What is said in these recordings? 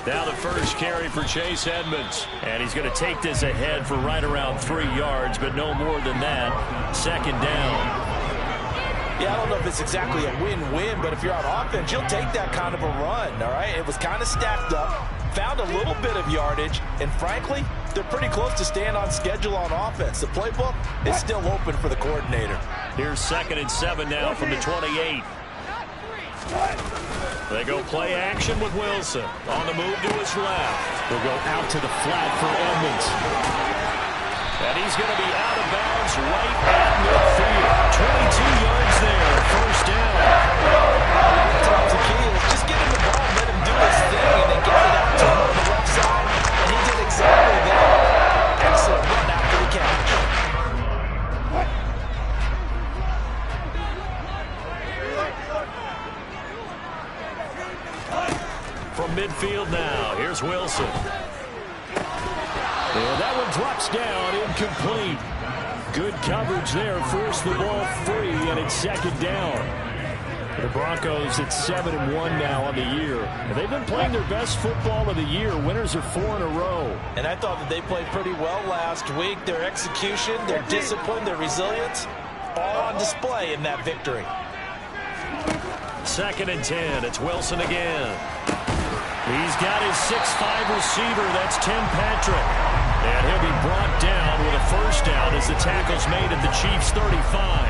Now the first carry for Chase Edmonds. And he's going to take this ahead for right around 3 yards, but no more than that. Second down. Yeah, I don't know if it's exactly a win-win, but if you're on offense, you'll take that kind of a run, all right? It was kind of stacked up, found a little bit of yardage, and frankly, they're pretty close to staying on schedule on offense. The playbook is still open for the coordinator. Here's 2nd and 7 now from the 28. They go play action with Wilson. On the move to his left. They'll go out to the flat for Edmonds. And he's going to be out of bounds right at midfield. 22 yards there. First down. That's the key. Just get him the ball, let him do his thing, and then get it out to him on the left side. And he did exactly that. Excellent run after the catch. From midfield now, here's Wilson. And that one drops down, incomplete. Good coverage there, forced the ball free, and it's second down. The Broncos at 7-1 now on the year. And they've been playing their best football of the year. Winners are 4 in a row. And I thought that they played pretty well last week. Their execution, their discipline, their resilience, all on display in that victory. 2nd and 10, it's Wilson again. He's got his 6'5" receiver, that's Tim Patrick. And he'll be brought down with a first down as the tackle's made at the Chiefs' 35.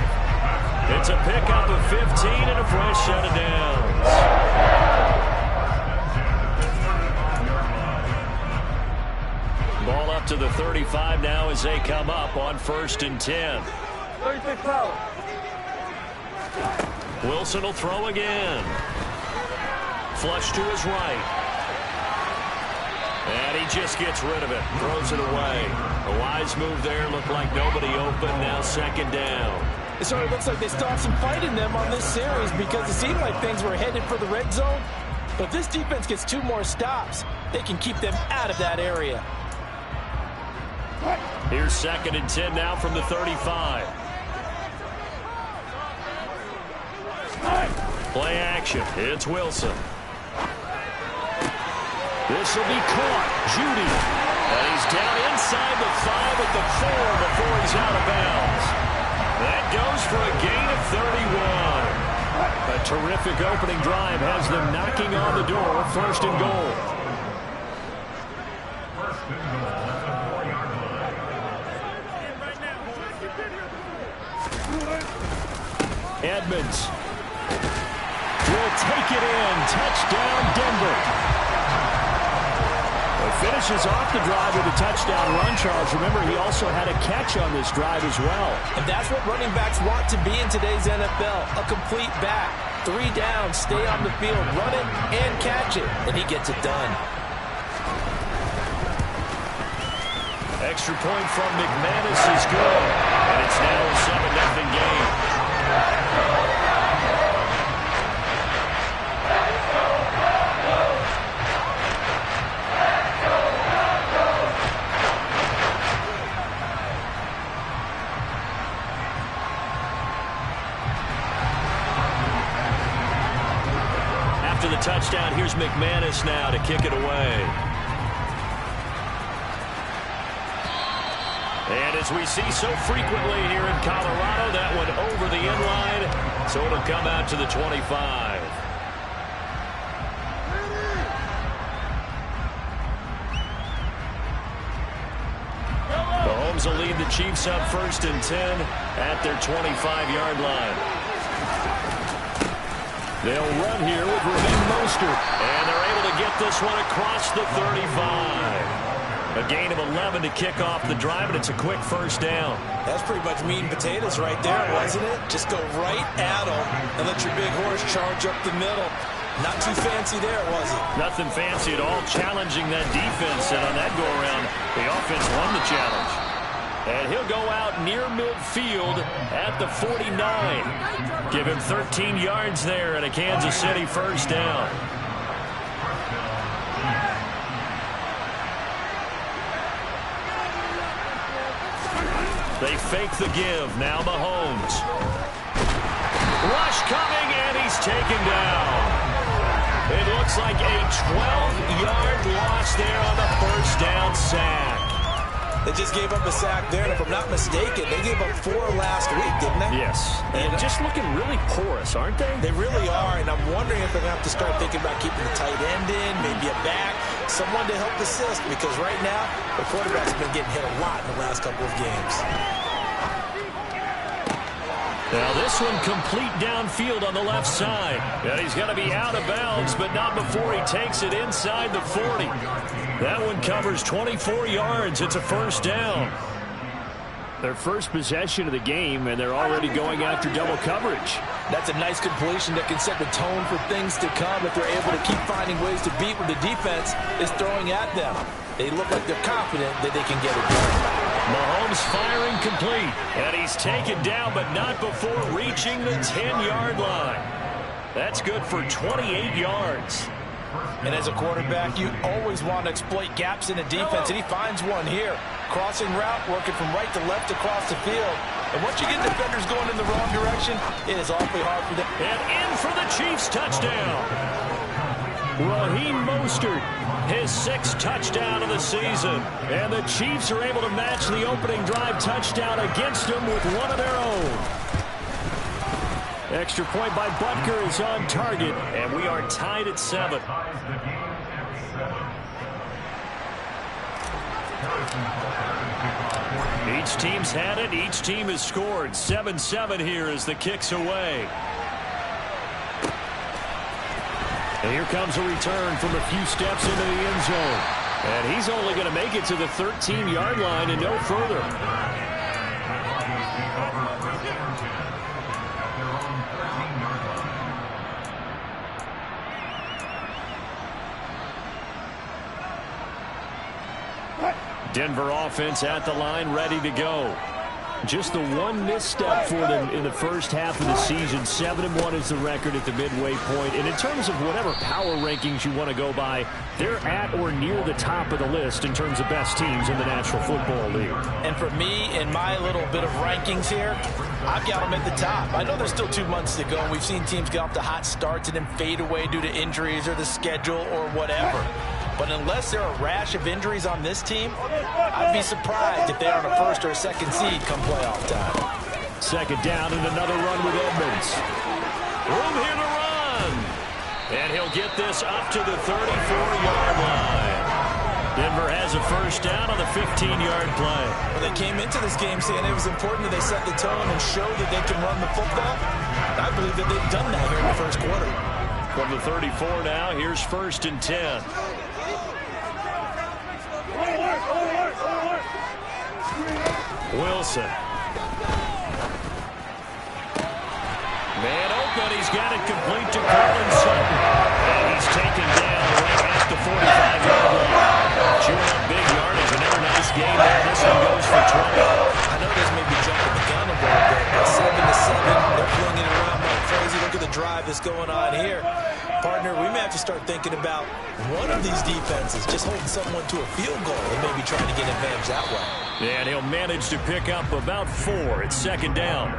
It's a pickup of 15 and a fresh set of downs. Ball up to the 35 now as they come up on 1st and 10. 36 power. Wilson will throw again. Flush to his right. And he just gets rid of it. Throws it away. A wise move there. Looked like nobody open. Now second down. It sort of looks like they stopped some fight in them on this series because it seemed like things were headed for the red zone. But if this defense gets 2 more stops, they can keep them out of that area. Here's 2nd and 10 now from the 35. Play action. It's Wilson. This will be caught. Judy. And he's down inside the 5 at the 4 before he's out of bounds. That goes for a gain of 31. A terrific opening drive has them knocking on the door. 1st and goal. Edmonds will take it in. Touchdown, Denver. Finishes off the drive with a touchdown run, Charles. Remember, he also had a catch on this drive as well. And that's what running backs want to be in today's NFL. A complete back. 3 down, stay on the field, run it, and catch it. And he gets it done. Extra point from McManus is good. And it's now a 7-0 game. After the touchdown, here's McManus now to kick it away. And as we see so frequently here in Colorado, that one over the end line, so it'll come out to the 25. Mahomes will lead the Chiefs up 1st and 10 at their 25-yard line. They'll run here with Raheem Mostert. And they're able to get this one across the 35. A gain of 11 to kick off the drive, and it's a quick first down. That's pretty much meat and potatoes right there, wasn't it? Just go right at them and let your big horse charge up the middle. Not too fancy there, was it? Nothing fancy at all, challenging that defense. And on that go-around, the offense won the challenge. And he'll go out near midfield at the 49. Give him 13 yards there and a Kansas City first down. They fake the give. Now Mahomes. Rush coming, and he's taken down. It looks like a 12-yard loss there on the first down sack. They just gave up a sack there, and if I'm not mistaken, they gave up 4 last week, didn't they? Yes. And just looking really porous, aren't they? They really are, and I'm wondering if they're going to have to start thinking about keeping the tight end in, maybe a back, someone to help assist, because right now, the quarterback's been getting hit a lot in the last couple of games. Now this one complete downfield on the left side. And he's got to be out of bounds, but not before he takes it inside the 40. That one covers 24 yards. It's a first down. Their first possession of the game, and they're already going after double coverage. That's a nice completion that can set the tone for things to come if they're able to keep finding ways to beat what the defense is throwing at them. They look like they're confident that they can get it done. Mahomes firing complete, and he's taken down, but not before reaching the 10-yard line. That's good for 28 yards. And as a quarterback, you always want to exploit gaps in the defense, and he finds one here. Crossing route, working from right to left across the field. And once you get defenders going in the wrong direction, it is awfully hard for them. And in for the Chiefs touchdown. Raheem Mostert, his 6th touchdown of the season. And the Chiefs are able to match the opening drive touchdown against them with one of their own. Extra point by Butker is on target, and we are tied at 7. Each team's had it. Each team has scored. 7-7 here as the kick's away. And here comes a return from a few steps into the end zone. And he's only going to make it to the 13-yard line and no further. Denver offense at the line, ready to go. Just the one misstep for them in the first half of the season. 7-1 is the record at the midway point. And in terms of whatever power rankings you want to go by, they're at or near the top of the list in terms of best teams in the National Football League. And for me, in my little bit of rankings here, I've got them at the top. I know there's still 2 months to go, and we've seen teams get off to hot starts and then fade away due to injuries or the schedule or whatever. But unless there are a rash of injuries on this team, I'd be surprised if they are on a 1st or a 2nd seed come playoff time. 2nd down and another run with Edmonds. Room here to run. And he'll get this up to the 34-yard line. Denver has a first down on the 15-yard play. Well, they came into this game saying it was important that they set the tone and show that they can run the football. I believe that they've done that here in the first quarter. From the 34 now, here's 1st and 10. Wilson. Man open. He's got it complete to Cortland Sutton. And he's taken down right at the 45-yard line. Chewing up big yardage. Another nice game there. This one goes for 20. I know this may be jumping the gun a little bit, but 7-7. They're flinging it around like crazy. Look at the drive that's going on here. Partner, we may have to start thinking about one of these defenses just holding someone to a field goal and maybe trying to get advantage that way. Yeah, and he'll manage to pick up about 4. It's 2nd down.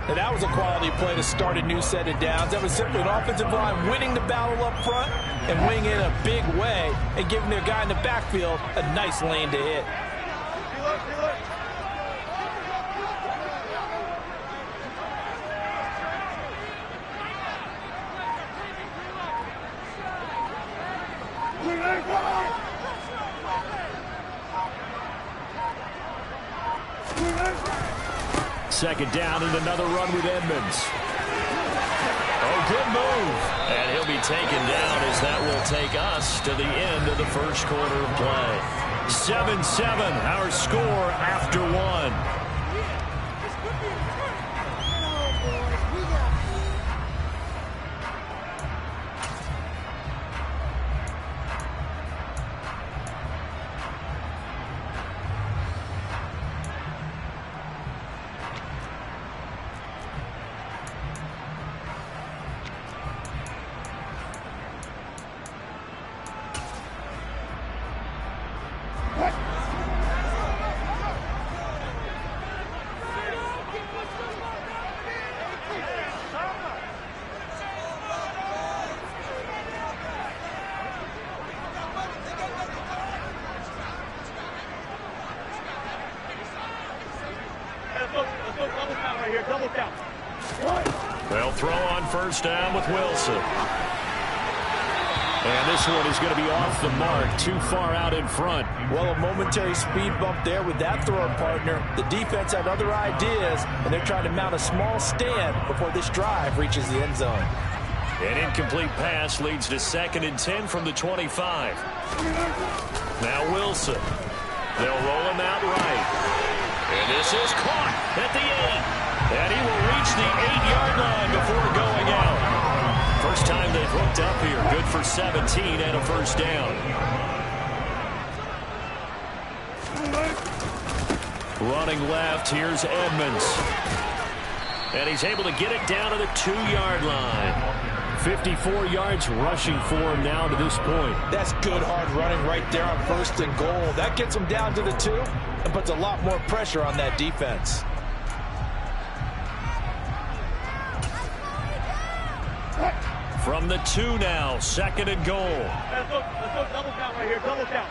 And that was a quality play to start a new set of downs. That was simply an offensive line winning the battle up front and winning it in a big way and giving their guy in the backfield a nice lane to hit. Second down and another run with Edmonds. Oh, good move. And he'll be taken down as that will take us to the end of the first quarter of play. 7-7, our score after 1. They'll throw on first down with Wilson. And this one is going to be off the mark, too far out in front. Well, a momentary speed bump there with that throw partner. The defense had other ideas, and they're trying to mount a small stand before this drive reaches the end zone. An incomplete pass leads to 2nd and 10 from the 25. Now Wilson. They'll roll him out right. And this is caught at the 8. And he will reach the 8-yard line before going out. First time they've hooked up here. Good for 17 and a first down. Running left, here's Edmonds. And he's able to get it down to the 2-yard line. 54 yards rushing for him now to this point. That's good hard running right there on 1st and goal. That gets him down to the 2 and puts a lot more pressure on that defense. From the 2 now, 2nd and goal. Let's go double count right here, double count.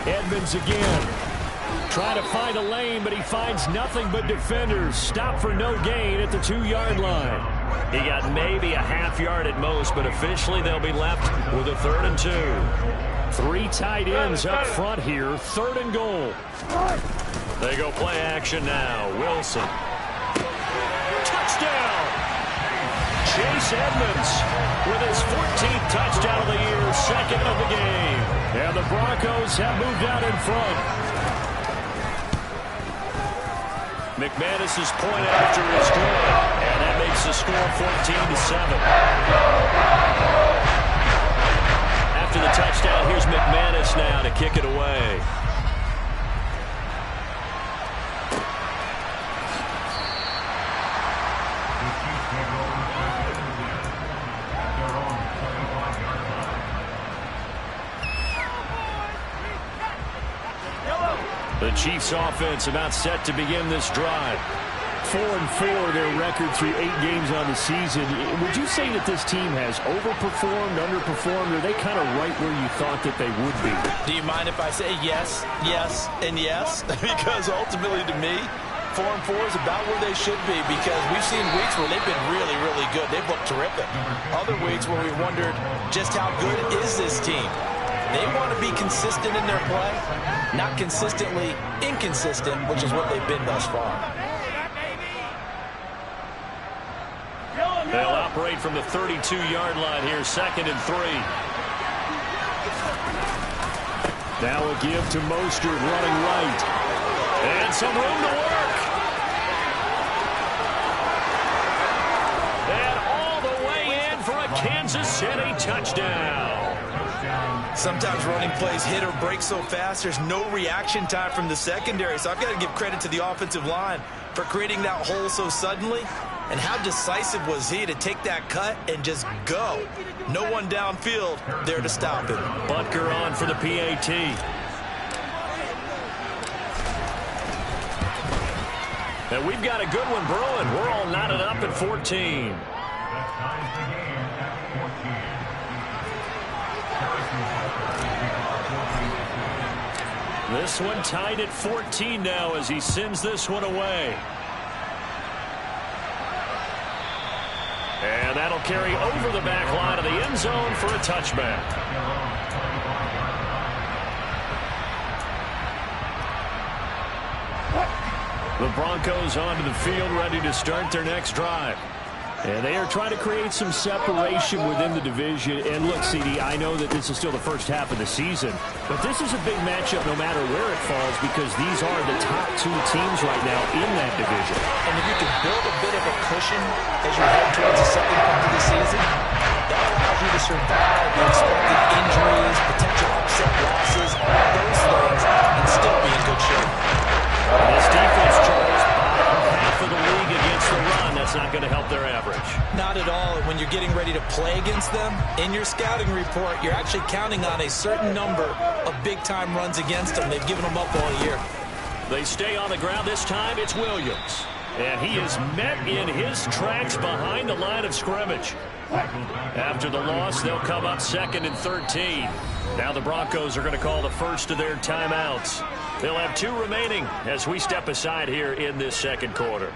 Edmonds again. Trying to find a lane, but he finds nothing but defenders. Stop for no gain at the 2-yard line. He got maybe a half yard at most, but officially they'll be left with a 3rd and 2. 3 tight ends up front here, 3rd and goal. They go play action now. Wilson. Touchdown! Chase Edmonds with his 14th touchdown of the year, 2nd of the game. And the Broncos have moved out in front. McManus's point after is good, and that makes the score 14-7. After the touchdown, here's McManus now to kick it away. The Chiefs offense about set to begin this drive. 4-4 their record through 8 games on the season. Would you say that this team has overperformed, underperformed, or are they kind of right where you thought that they would be? Do you mind if I say yes, yes, and yes? Because ultimately to me, 4-4 is about where they should be, because we've seen weeks where they've been really, really good. They've looked terrific. Other weeks where we wondered just how good is this team. They want to be consistent in their play, not consistently inconsistent, which is what they've been thus far. They'll operate from the 32-yard line here, 2nd and 3. Now a give to Mostert running right. And some room to work. And all the way in for a Kansas City touchdown. Sometimes running plays hit or break so fast, there's no reaction time from the secondary. So I've got to give credit to the offensive line for creating that hole so suddenly. And how decisive was he to take that cut and just go? No one downfield there to stop him. Butker on for the PAT. And we've got a good one brewing. We're all knotted up at 14. This one tied at 14 now as he sends this one away. And that'll carry over the back line of the end zone for a touchback. The Broncos onto the field, ready to start their next drive. And they are trying to create some separation within the division. And look, CD, I know that this is still the first half of the season, but this is a big matchup no matter where it falls, because these are the top 2 teams right now in that division. And if you can build a bit of a cushion as you head towards the second part of the season, that allows you to survive the expected injuries, potential upset losses, all those things, and still be in good shape. This defense, Charles, half of the league against the run. That's not going to help their average. Not at all. And when you're getting ready to play against them, in your scouting report, you're actually counting on a certain number of big-time runs against them. They've given them up all year. They stay on the ground. This time it's Williams. And he is met in his tracks behind the line of scrimmage. After the loss, they'll come up 2nd and 13. Now the Broncos are going to call the first of their timeouts. They'll have 2 remaining as we step aside here in this second quarter.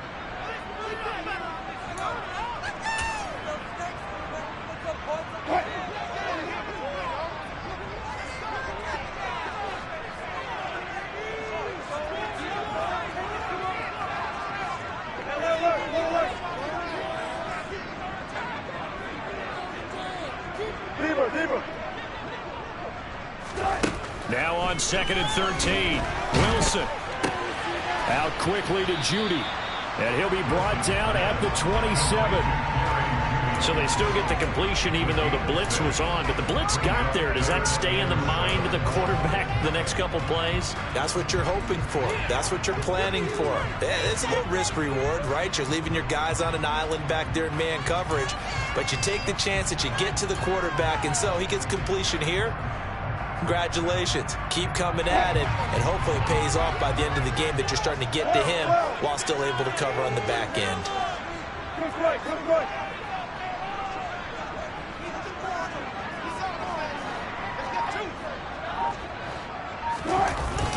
Now on 2nd and 13. Wilson. Out quickly to Judy. And he'll be brought down at the 27. So they still get the completion even though the blitz was on. But the blitz got there. Does that stay in the mind of the quarterback the next couple plays? That's what you're hoping for. That's what you're planning for. It's a little risk reward, right? You're leaving your guys on an island back there in man coverage. But you take the chance that you get to the quarterback. And so he gets completion here. Congratulations. Keep coming at it, and hopefully it pays off by the end of the game that you're starting to get to him while still able to cover on the back end.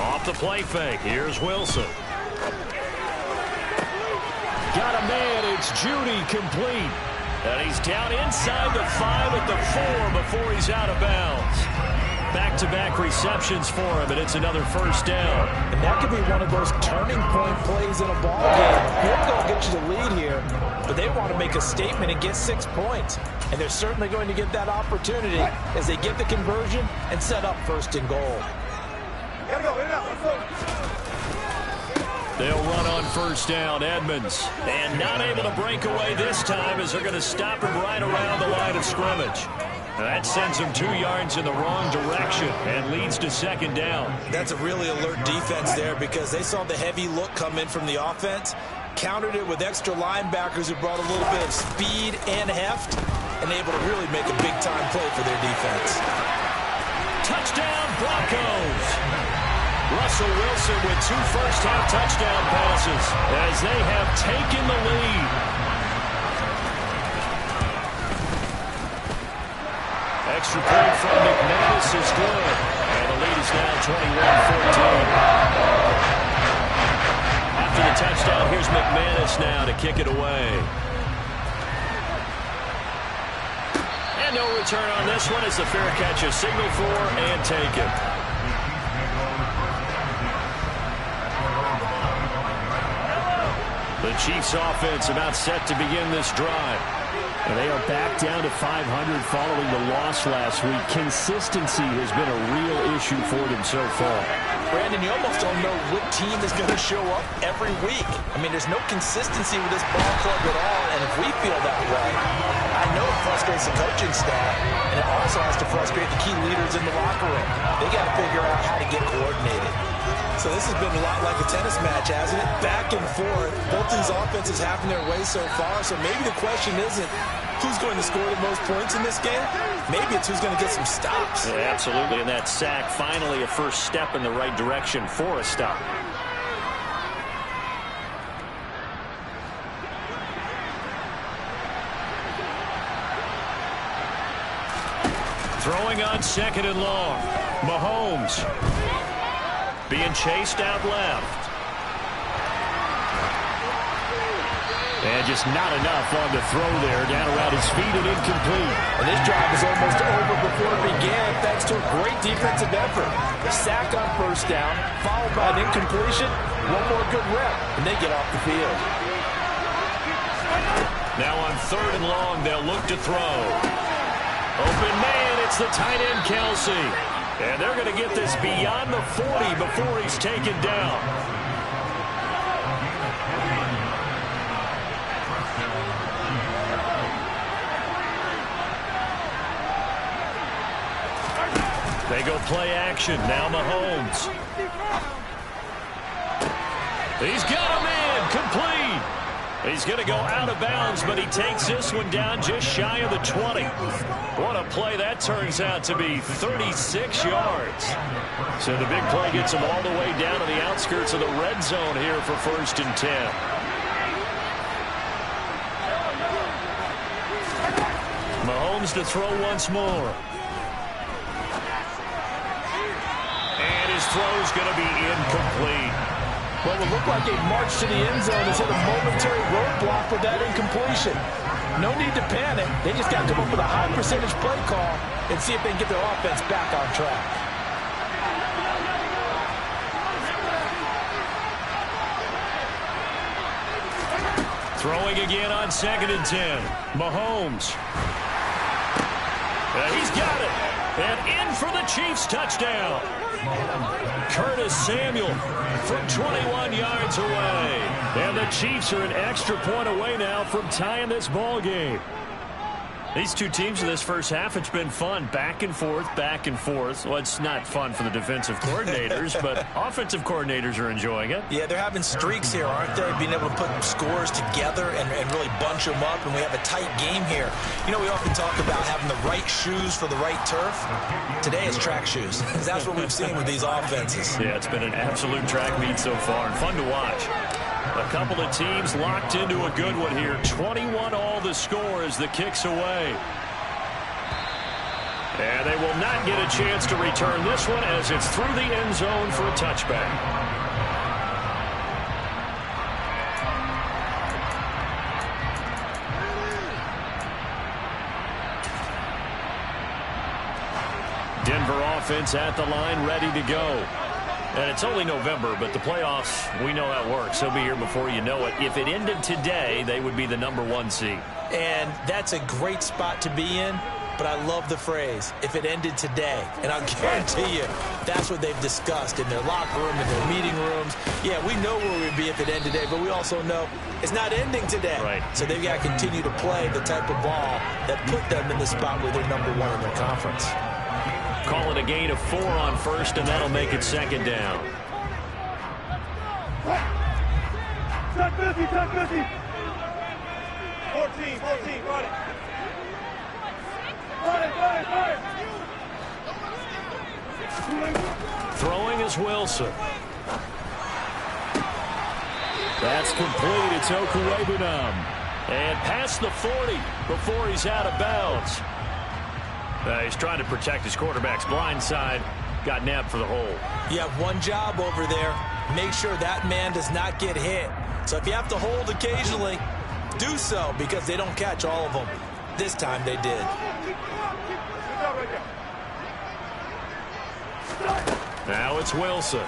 Off the play fake. Here's Wilson. Got a man. It's Judy complete. And he's down inside the 5 at the 4 before he's out of bounds. Back-to-back receptions for him, and it's another first down. And that could be one of those turning point plays in a ball game. You're going to get you the lead here, but they want to make a statement and get 6 points. And they're certainly going to get that opportunity as they get the conversion and set up 1st and goal. They'll run on 1st down, Edmonds. And not able to break away this time as they're going to stop him right around the line of scrimmage. That sends him 2 yards in the wrong direction and leads to 2nd down. That's a really alert defense there because they saw the heavy look come in from the offense, countered it with extra linebackers who brought a little bit of speed and heft, and able to really make a big-time play for their defense. Touchdown, Broncos! Russell Wilson with 2 first-half touchdown passes as they have taken the lead. Extra point from McManus is good. And the lead is now 21-14. After the touchdown, here's McManus now to kick it away. And no return on this one as the fair catch is signaled for and taken. The Chiefs offense about set to begin this drive. And they are back down to 500 following the loss last week. Consistency has been a real issue for them so far. Brandon, you almost don't know what team is going to show up every week. I mean, there's no consistency with this ball club at all, and if we feel that way, I know it frustrates the coaching staff, and it also has to frustrate the key leaders in the locker room. They got to figure out how to get coordinated. So this has been a lot like a tennis match, hasn't it? Back and forth. Both these offenses having their way so far. So maybe the question isn't who's going to score the most points in this game. Maybe it's who's going to get some stops. Yeah, absolutely. And that sack, finally a first step in the right direction for a stop. Throwing on 2nd and long. Mahomes. Being chased out left. And just not enough on the throw there. Down around his feet and incomplete. And this drive is almost over before it began thanks to a great defensive effort. A sack on 1st down, followed by an incompletion. One more good rep, and they get off the field. Now on 3rd and long, they'll look to throw. Open man, it's the tight end, Kelsey. And they're going to get this beyond the 40 before he's taken down. They go play action. Now Mahomes. He's got a man complete. He's going to go out of bounds, but he takes this one down just shy of the 20. What a play that turns out to be, 36 yards. So the big play gets him all the way down to the outskirts of the red zone here for 1st and 10. 2 Mahomes to throw once more. And his throw's going to be incomplete. Well, it looked like a march to the end zone has hit a momentary roadblock with that incompletion. No need to panic. They just got to come up with a high percentage play call and see if they can get their offense back on track. Throwing again on 2nd and 10. Mahomes. He's got it. And in for the Chiefs touchdown. Curtis Samuel from 21 yards away. And the Chiefs are an extra point away now from tying this ball game. These two teams in this first half, it's been fun. Back and forth, back and forth. Well, it's not fun for the defensive coordinators, but offensive coordinators are enjoying it. Yeah, they're having streaks here, aren't they? Being able to put scores together and really bunch them up, and we have a tight game here. You know, we often talk about having the right shoes for the right turf. Today it's track shoes. That's what we've seen with these offenses. Yeah, it's been an absolute track meet so far, and fun to watch. A couple of teams locked into a good one here. 21 all the score as the kick's away. And they will not get a chance to return this one as it's through the end zone for a touchback. Denver offense at the line, ready to go. And it's only November, but the playoffs, we know how it works. They'll be here before you know it. If it ended today, they would be the #1 seed. And that's a great spot to be in, but I love the phrase, if it ended today. And I'll guarantee you, that's what they've discussed in their locker room, in their meeting rooms. Yeah, we know where we'd be if it ended today, but we also know it's not ending today. Right. So they've got to continue to play the type of ball that put them in the spot where they're #1 in their conference. Call it a gain of 4 on first, and that'll make it 2nd down. Tuck 50, tuck 50. 14, run it. Throwing is Wilson. That's complete. It's Okuwebunam. And past the 40 before he's out of bounds. He's trying to protect his quarterback's blind side. Got nabbed for the hole. You have one job over there. Make sure that man does not get hit. So if you have to hold occasionally, do so because they don't catch all of them. This time they did. Now it's Wilson.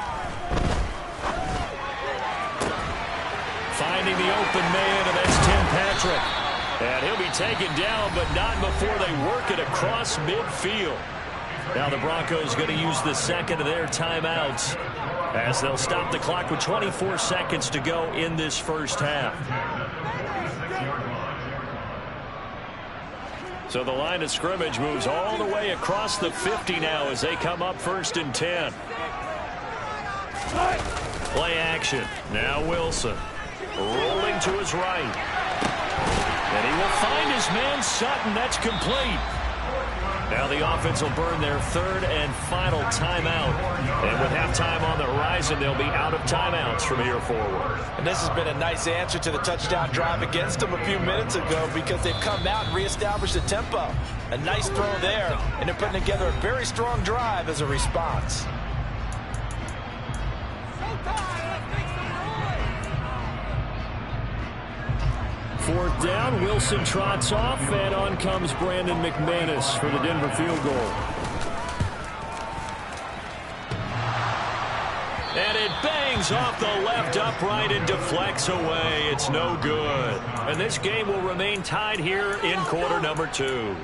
Finding the open man, and that's Tim Patrick. And he'll be taken down, but not before they work it across midfield. Now the Broncos going to use the second of their timeouts as they'll stop the clock with 24 seconds to go in this first half. So the line of scrimmage moves all the way across the 50 now as they come up 1st and 10. Play action. Now Wilson rolling to his right. And he will find his man Sutton. That's complete. Now the offense will burn their 3rd and final timeout. And with halftime on the horizon, they'll be out of timeouts from here forward. And this has been a nice answer to the touchdown drive against them a few minutes ago because they've come out and reestablished the tempo. A nice throw there, and they're putting together a very strong drive as a response. Fourth down, Wilson trots off, and on comes Brandon McManus for the Denver field goal. And it bangs off the left upright and deflects away. It's no good. And this game will remain tied here in quarter number 2.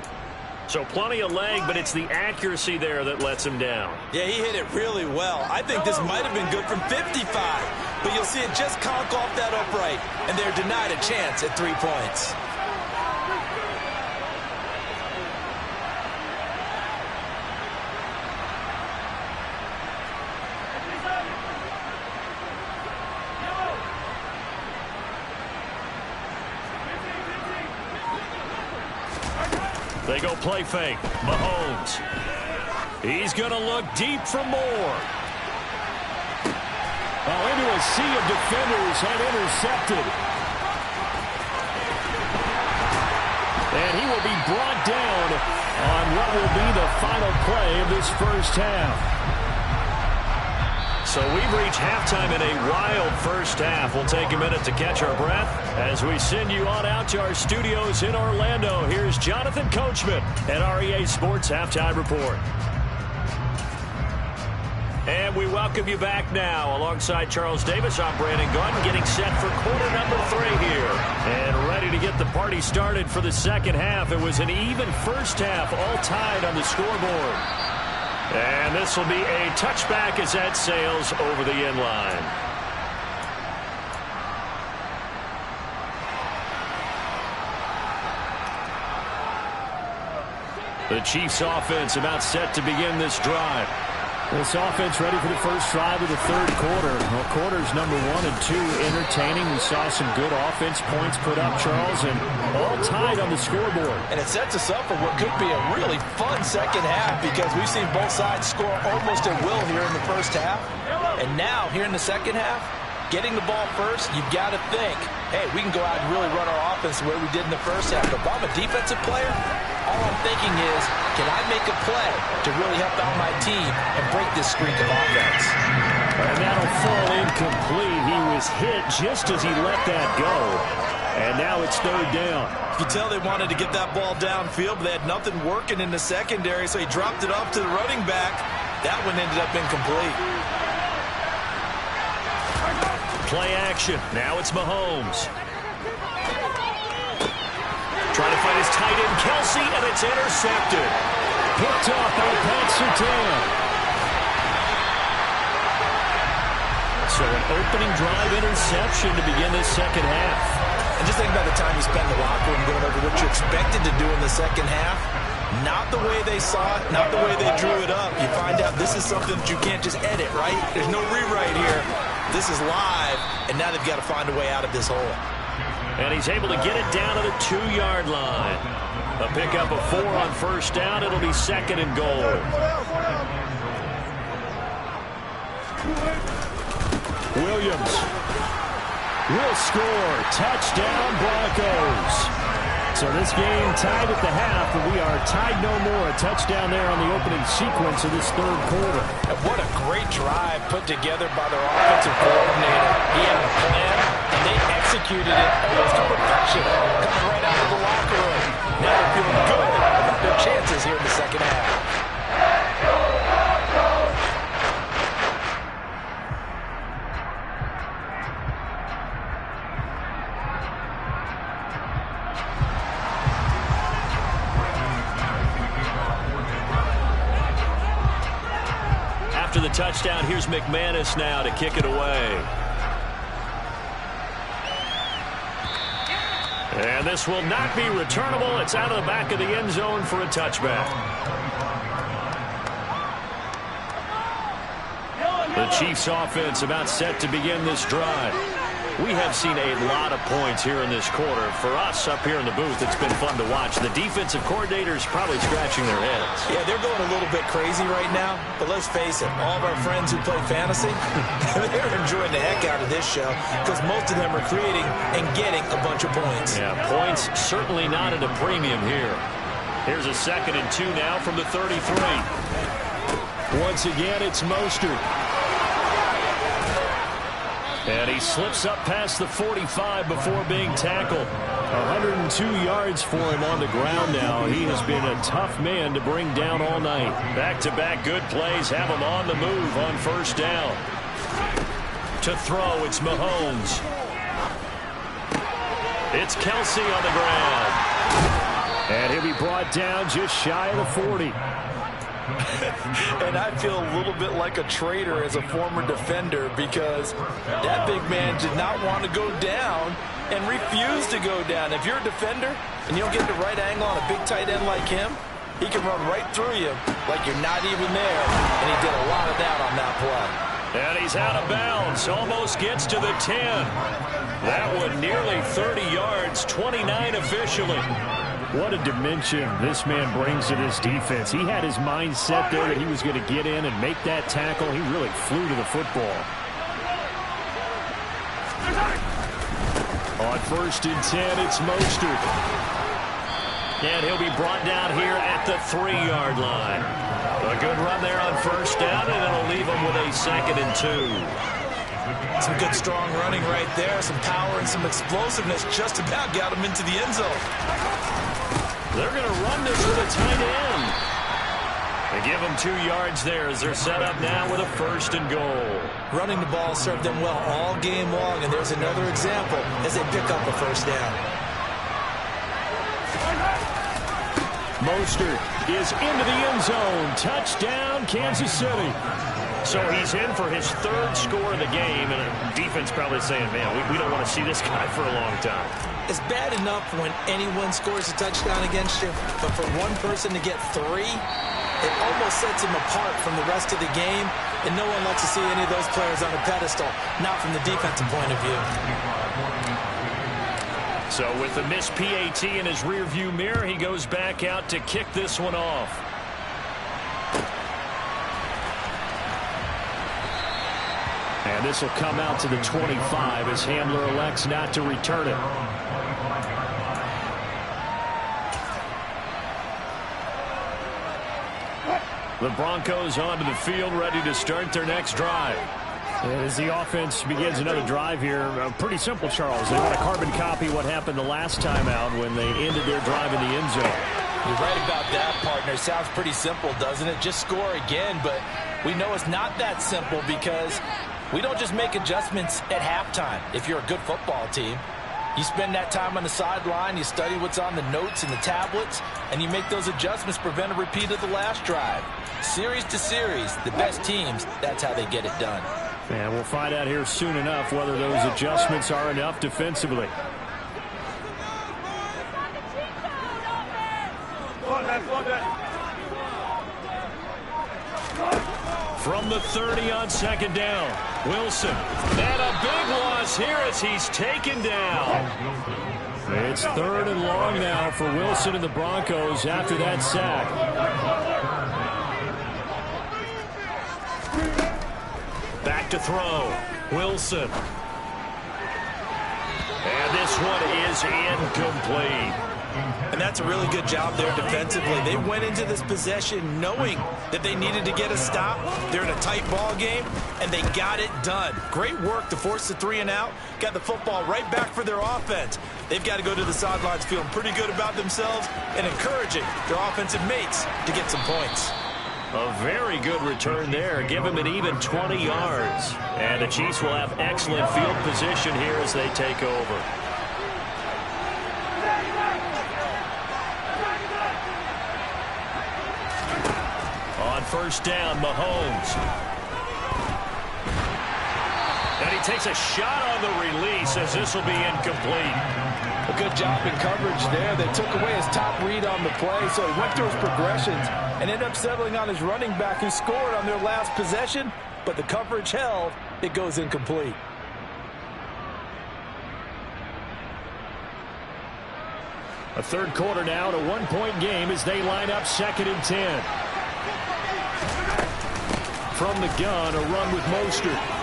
So plenty of leg, but it's the accuracy there that lets him down. Yeah, he hit it really well. I think this might have been good from 55. But you'll see it just conk off that upright, and they're denied a chance at 3 points. They go play fake. Mahomes. He's going to look deep for more. Into a sea of defenders and intercepted. And he will be brought down on what will be the final play of this first half. So we've reached halftime in a wild first half. We'll take a minute to catch our breath as we send you on out to our studios in Orlando. Here's Jonathan Coachman at REA Sports Halftime Report. And we welcome you back now. Alongside Charles Davis, I'm Brandon Gaudin, getting set for quarter number 3 here. And ready to get the party started for the second half. It was an even first half, all tied on the scoreboard. And this will be a touchback as that sails over the end line. The Chiefs offense about set to begin this drive. This offense ready for the first drive of the third quarter. Well, quarters number 1 and 2 entertaining. We saw some good offense points put up, Charles, and all tied on the scoreboard. And it sets us up for what could be a really fun second half because we've seen both sides score almost at will here in the first half. And now, here in the second half, getting the ball first, you've got to think, hey, we can go out and really run our offense the way we did in the first half. But if I'm a defensive player, all I'm thinking is, can I make a play to really help out my team and break this streak of offense? And that'll fall incomplete. He was hit just as he let that go. And now it's third down. You can tell they wanted to get that ball downfield, but they had nothing working in the secondary, so he dropped it off to the running back. That one ended up incomplete. Play action. Now it's Mahomes. Trying to find his tight end, Kelsey, and it's intercepted. Picked off by Pat Surtain. So an opening drive interception to begin this second half. And just think about the time you spent in the locker room going over what you expected to do in the second half. Not the way they saw it, not the way they drew it up. You find out this is something that you can't just edit, right? There's no rewrite here. This is live, and now they've got to find a way out of this hole. And he's able to get it down to the 2-yard line. A pickup of 4 on first down. It'll be second and goal. Williams will score. Touchdown, Broncos. So this game tied at the half, and we are tied no more. A touchdown there on the opening sequence of this third quarter. And what a great drive put together by their offensive coordinator. He had a plan, and they executed it almost to perfection. Coming right out of the locker room. Now they're feeling good about their chances here in the second half. After the touchdown, here's McManus now to kick it away. And this will not be returnable. It's out of the back of the end zone for a touchback. The Chiefs offense about set to begin this drive. We have seen a lot of points here in this quarter. For us up here in the booth, it's been fun to watch. The defensive coordinators probably scratching their heads. Yeah, they're going a little bit crazy right now. But let's face it, all of our friends who play fantasy, they're enjoying the heck out of this show because most of them are creating and getting a bunch of points. Yeah, points certainly not at a premium here. Here's a 2nd and 2 now from the 33. Once again, it's Mostert. And he slips up past the 45 before being tackled. 102 yards for him on the ground now. He has been a tough man to bring down all night. Back-to-back good plays have him on the move on first down. To throw, it's Mahomes. It's Kelsey on the ground. And he'll be brought down just shy of the 40. And I feel a little bit like a traitor as a former defender because that big man did not want to go down and refused to go down. If you're a defender and you don't get the right angle on a big tight end like him, he can run right through you like you're not even there. And he did a lot of that on that play. And he's out of bounds. Almost gets to the 10. That one nearly 30 yards, 29 officially. What a dimension this man brings to this defense. He had his mind set there that he was going to get in and make that tackle. He really flew to the football. On 1st and 10, it's Mostert. And he'll be brought down here at the 3-yard line. A good run there on first down, and it'll leave him with a 2nd and 2. Some good, strong running right there. Some power and some explosiveness just about got him into the end zone. They're going to run this with a tight end. They give them 2 yards there as they're set up now with a 1st and goal. Running the ball served them well all game long, and there's another example as they pick up a 1st down. Mostert is into the end zone. Touchdown, Kansas City. So he's in for his 3rd score of the game, and the defense probably saying, man, we don't want to see this guy for a long time. It's bad enough when anyone scores a touchdown against you, but for one person to get 3, it almost sets him apart from the rest of the game, and no one likes to see any of those players on a pedestal, not from the defensive point of view. So with the missed PAT in his rearview mirror, he goes back out to kick this one off. And this will come out to the 25 as Hamler elects not to return it. The Broncos onto the field, ready to start their next drive. And as the offense begins another drive here, pretty simple, Charles. They want to carbon copy what happened the last time out when they ended their drive in the end zone. You're right about that, partner. Sounds pretty simple, doesn't it? Just score again, but we know it's not that simple because we don't just make adjustments at halftime. If you're a good football team, you spend that time on the sideline, you study what's on the notes and the tablets, and you make those adjustments, prevent a repeat of the last drive. Series to series, the best teams, that's how they get it done. And we'll find out here soon enough whether those adjustments are enough defensively. From the 30 on 2nd down, Wilson. And a big loss here as he's taken down. It's 3rd and long now for Wilson and the Broncos after that sack. Back to throw. Wilson. And this one is incomplete. And that's a really good job there defensively. They went into this possession knowing that they needed to get a stop. They're in a tight ball game, and they got it done. Great work to force the 3 and out. Got the football right back for their offense. They've got to go to the sidelines feeling pretty good about themselves and encouraging their offensive mates to get some points. A very good return there. Give him an even 20 yards. And the Chiefs will have excellent field position here as they take over. On first down, Mahomes. And he takes a shot on the release as this will be incomplete. A good job in coverage there. They took away his top read on the play, so he went through his progressions and ended up settling on his running back who scored on their last possession, but the coverage held. It goes incomplete. A 3rd quarter now, a 1-point game as they line up 2nd and 10. From the gun, a run with Mostert.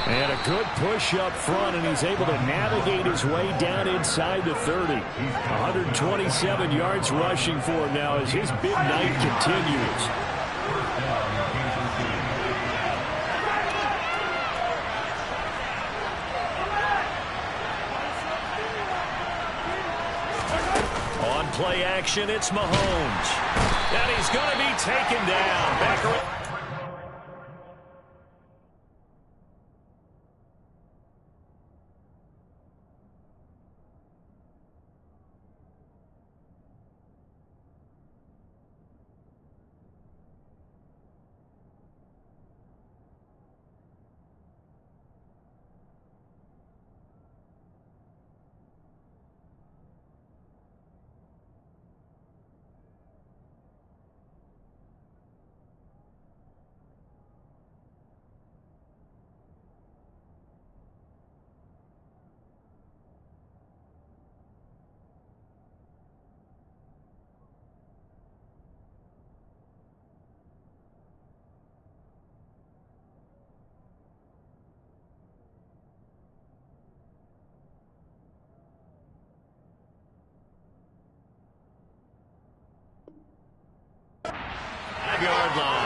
And a good push up front, and he's able to navigate his way down inside the 30. 127 yards rushing for him now as his big night continues. On play action, it's Mahomes. And he's going to be taken down. Back around. 5-yard line.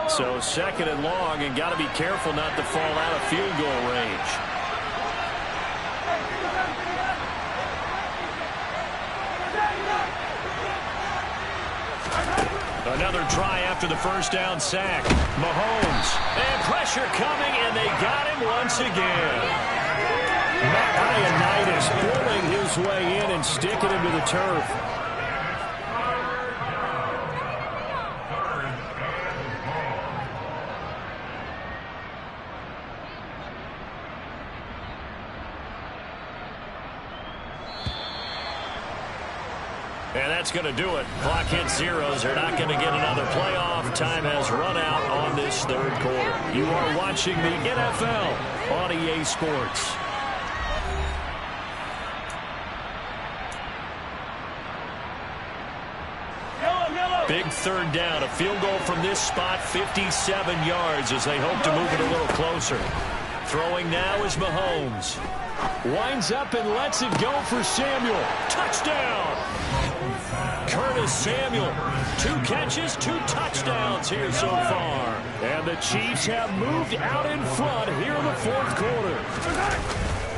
So second and long, and got to be careful not to fall out of field goal range. Another try after the first down sack. Mahomes. And pressure coming, and they got him once again. Ioannidis pulling his way in and sticking him to the turf. And that's going to do it. Clock hits zeros. They're not going to get another playoff. Time has run out on this third quarter. You are watching the NFL on EA Sports. Big third down. A field goal from this spot, 57 yards as they hope to move it a little closer. Throwing now is Mahomes. Winds up and lets it go for Samuel. Touchdown! Curtis Samuel. 2 catches, 2 touchdowns here so far. And the Chiefs have moved out in front here in the fourth quarter.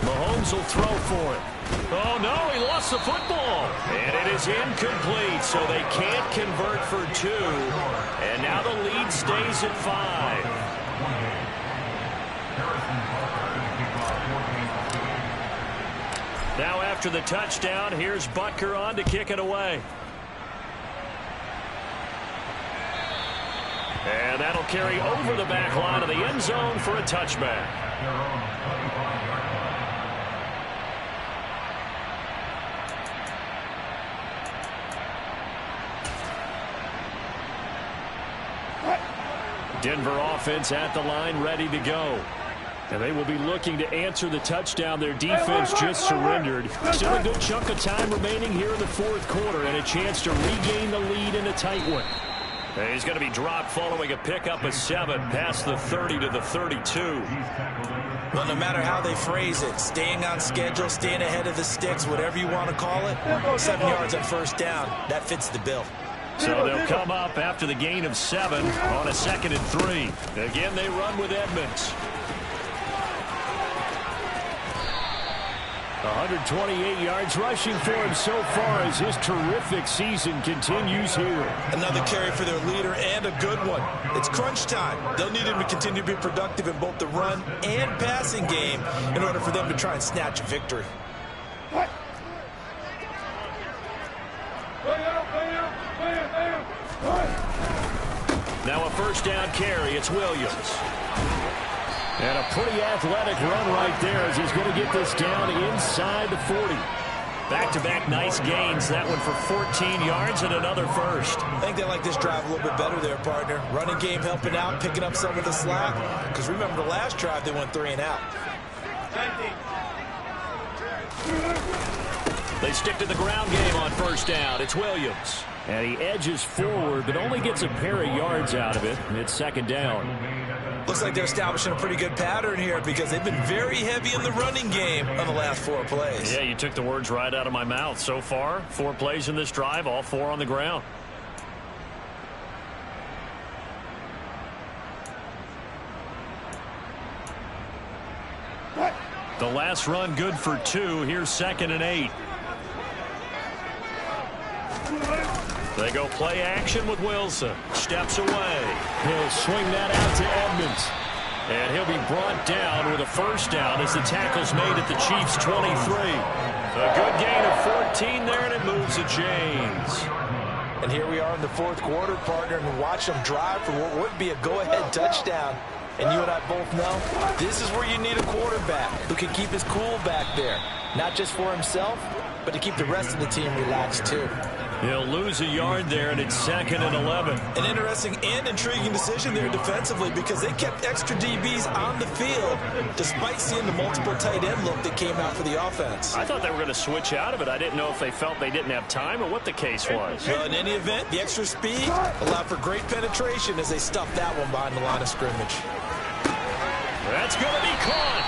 Mahomes will throw for it. Oh, no, he lost the football. And it is incomplete, so they can't convert for 2. And now the lead stays at 5. Now after the touchdown, here's Butker on to kick it away. And that'll carry over the back line of the end zone for a touchback. Denver offense at the line, ready to go. And they will be looking to answer the touchdown their defense just surrendered. Still a good chunk of time remaining here in the fourth quarter and a chance to regain the lead in a tight one. And he's going to be dropped following a pickup of 7 past the 30 to the 32. Well, no matter how they phrase it, staying on schedule, staying ahead of the sticks, whatever you want to call it, 7 yards on first down, that fits the bill. So they'll come up after the gain of 7 on a 2nd and 3. Again, they run with Edmonds. 128 yards rushing for him so far as his terrific season continues here. Another carry for their leader and a good one. It's crunch time. They'll need him to continue to be productive in both the run and passing game in order for them to try and snatch a victory. Now a first down carry. It's Williams. And a pretty athletic run right there as he's going to get this down inside the 40. Back-to-back nice gains. That one for 14 yards and another first. I think they like this drive a little bit better there, partner. Running game helping out, picking up some of the slack. Because remember the last drive, they went 3 and out. They stick to the ground game on first down. It's Williams. And he edges forward, but only gets a pair of yards out of it. It's second down. Looks like they're establishing a pretty good pattern here because they've been very heavy in the running game on the last 4 plays. Yeah, you took the words right out of my mouth. So far, 4 plays in this drive, all 4 on the ground. The last run good for 2. Here's 2nd and 8. They go play action with Wilson. Steps away. He'll swing that out to Edmonds. And he'll be brought down with a first down as the tackle's made at the Chiefs' 23. A good gain of 14 there, and it moves the chains. And here we are in the fourth quarter, partner, and watch them drive for what would be a go-ahead touchdown. And you and I both know this is where you need a quarterback who can keep his cool back there. Not just for himself, but to keep the rest of the team relaxed too. He'll lose a yard there, and it's 2nd and 11. An interesting and intriguing decision there defensively because they kept extra DBs on the field despite seeing the multiple tight end look that came out for the offense. I thought they were going to switch out of it. I didn't know if they felt they didn't have time or what the case was. Well, in any event, the extra speed allowed for great penetration as they stuffed that one behind the line of scrimmage. That's going to be caught.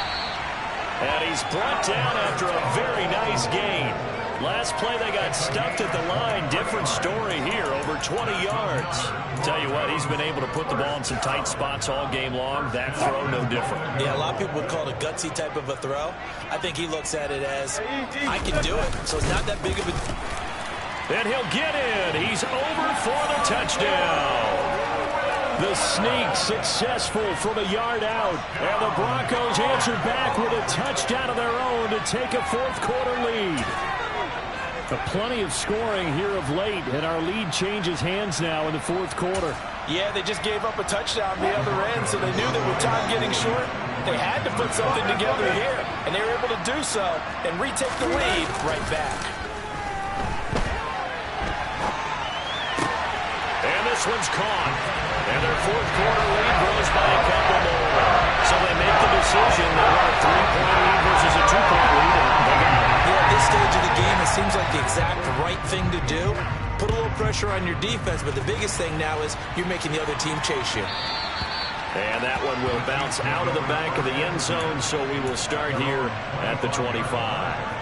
And he's brought down after a very nice gain. Last play, they got stuffed at the line. Different story here, over 20 yards. Tell you what, he's been able to put the ball in some tight spots all game long. That throw, no different. Yeah, a lot of people would call it a gutsy type of a throw. I think he looks at it as, I can do it, so it's not that big of a... And he'll get in. He's over for the touchdown. The sneak successful from a yard out. And the Broncos answer back with a touchdown of their own to take a fourth-quarter lead. Plenty of scoring here of late, and our lead changes hands now in the fourth quarter. Yeah, they just gave up a touchdown on the other end, so they knew that with time getting short, they had to put something together here, and they were able to do so and retake the lead right back. And this one's caught. And their fourth quarter lead grows by a couple more. So they make the decision. They want a 3-point lead versus a 2-point lead, and they got it. Yeah, at this stage of the game, it seems like the exact right thing to do. Put a little pressure on your defense, but the biggest thing now is you're making the other team chase you. And that one will bounce out of the back of the end zone, so we will start here at the 25.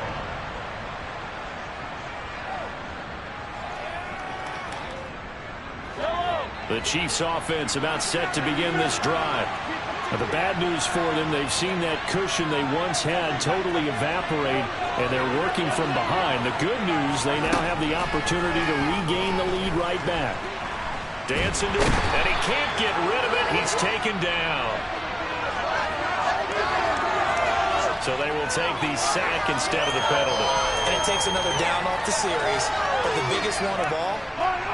The Chiefs offense about set to begin this drive. Now, the bad news for them, they've seen that cushion they once had totally evaporate, and they're working from behind. The good news, they now have the opportunity to regain the lead right back. Dancing to it, and he can't get rid of it. He's taken down. So they will take the sack instead of the penalty. And it takes another down off the series. But the biggest one of all,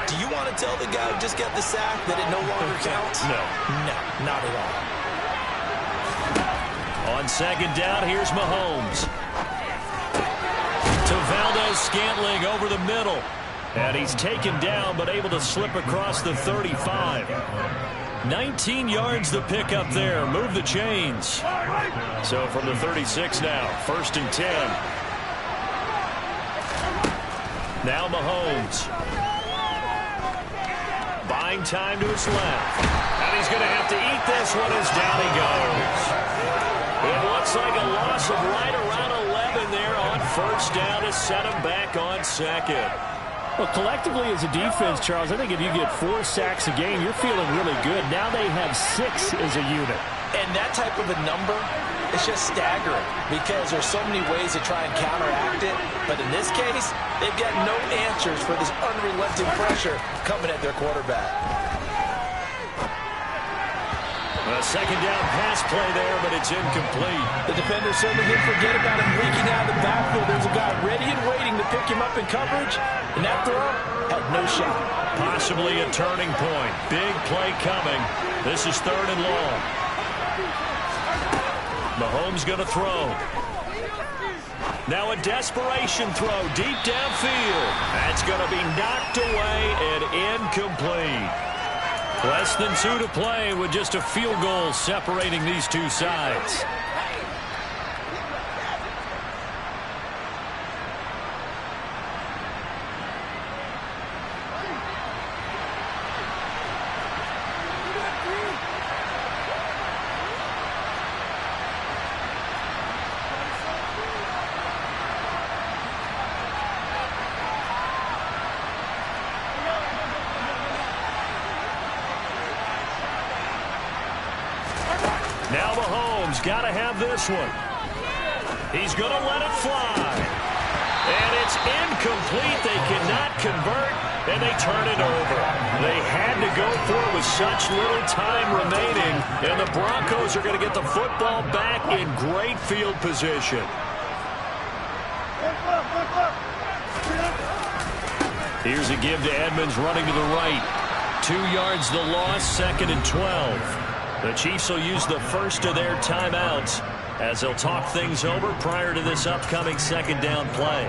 do you want to tell the guy who just got the sack that it no longer counts? No. No, not at all. On second down, here's Mahomes. To Valdez-Scantling over the middle. And he's taken down, but able to slip across the 35. 19 yards the pickup there. Move the chains. So from the 36 now, 1st and 10. Now Mahomes. Buying time to his left. And he's going to have to eat this one as down he goes. It looks like a loss of right around 11 there on 1st down to set him back on 2nd. Well, collectively as a defense, Charles, I think if you get 4 sacks a game, you're feeling really good. Now they have 6 as a unit. And that type of a number, it's just staggering because there's so many ways to try and counteract it. But in this case, they've got no answers for this unrelenting pressure coming at their quarterback. A second down pass play there, but it's incomplete. The defender certainly didn't forget about him leaking out of the backfield. There's a guy ready and waiting to pick him up in coverage, and that throw had no shot. Possibly a turning point. Big play coming. This is 3rd and long. Mahomes going to throw. Now a desperation throw deep downfield. That's going to be knocked away and incomplete. Less than 2 to play with just a field goal separating these two sides. Now Mahomes got to have this one. He's going to let it fly. And it's incomplete. They cannot convert, and they turn it over. They had to go for it with such little time remaining, and the Broncos are going to get the football back in great field position. Here's a give to Edmonds running to the right. 2 yards the loss, 2nd and 12. The Chiefs will use the first of their timeouts as they'll talk things over prior to this upcoming second down play.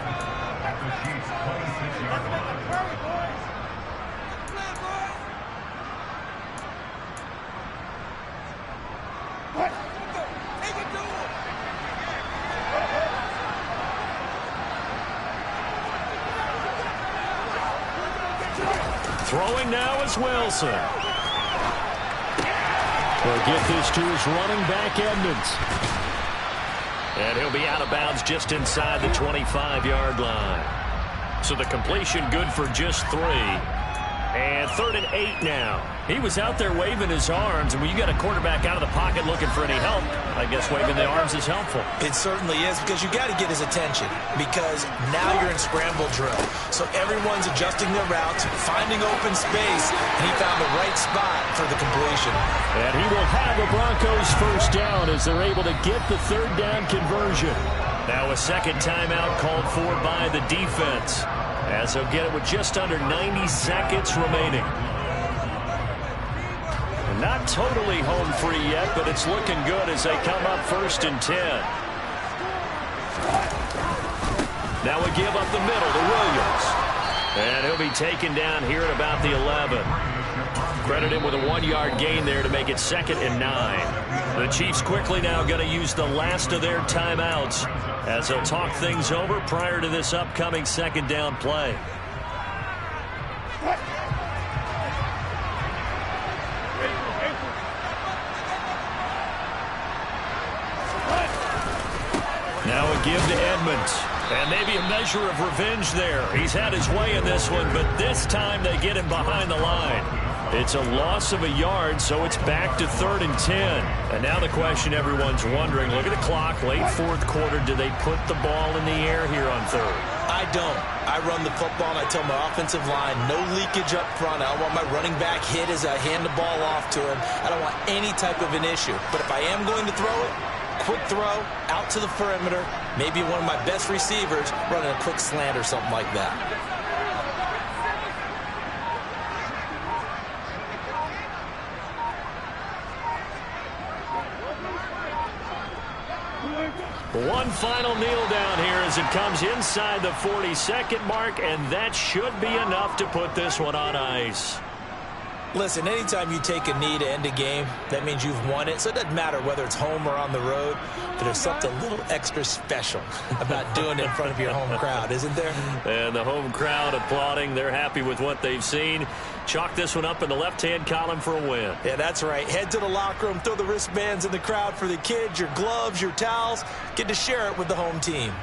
Throwing now is Wilson. He'll get this to his running back, Edmonds. And he'll be out of bounds just inside the 25-yard line. So the completion good for just 3. And 3rd and 8 now. He was out there waving his arms, and when you got a quarterback out of the pocket looking for any help, I guess waving the arms is helpful. It certainly is, because you got to get his attention, because now you're in scramble drill. So everyone's adjusting their routes, finding open space, and he found the right spot for the completion. And he will have the Broncos first down as they're able to get the 3rd down conversion. Now a second timeout called for by the defense, as they'll get it with just under 90 seconds remaining. Not totally home free yet, but it's looking good as they come up 1st and 10. Now we give up the middle to Williams. And he'll be taken down here at about the 11. Credit him with a 1-yard gain there to make it 2nd and 9. The Chiefs quickly now going to use the last of their timeouts as they'll talk things over prior to this upcoming 2nd down play. Now a give to Edmonds. And maybe a measure of revenge there. He's had his way in this one, but this time they get him behind the line. It's a loss of a yard, so it's back to 3rd and 10. And now the question everyone's wondering, look at the clock, late 4th quarter, do they put the ball in the air here on 3rd? I don't. I run the football, and I tell my offensive line, no leakage up front. I don't want my running back hit as I hand the ball off to him. I don't want any type of an issue. But if I am going to throw it, quick throw, out to the perimeter, maybe one of my best receivers running a quick slant or something like that. One final kneel down here as it comes inside the 40-second mark, and that should be enough to put this one on ice. Listen, anytime you take a knee to end a game, that means you've won it. So it doesn't matter whether it's home or on the road, but there's something a little extra special about doing it in front of your home crowd, isn't there? And the home crowd applauding. They're happy with what they've seen. Chalk this one up in the left-hand column for a win. Yeah, that's right. Head to the locker room, throw the wristbands in the crowd for the kids, your gloves, your towels. Get to share it with the home team.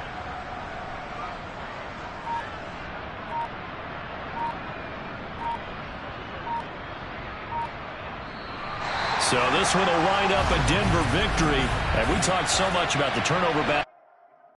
So this one will wind up a Denver victory. And we talked so much about the turnover battle.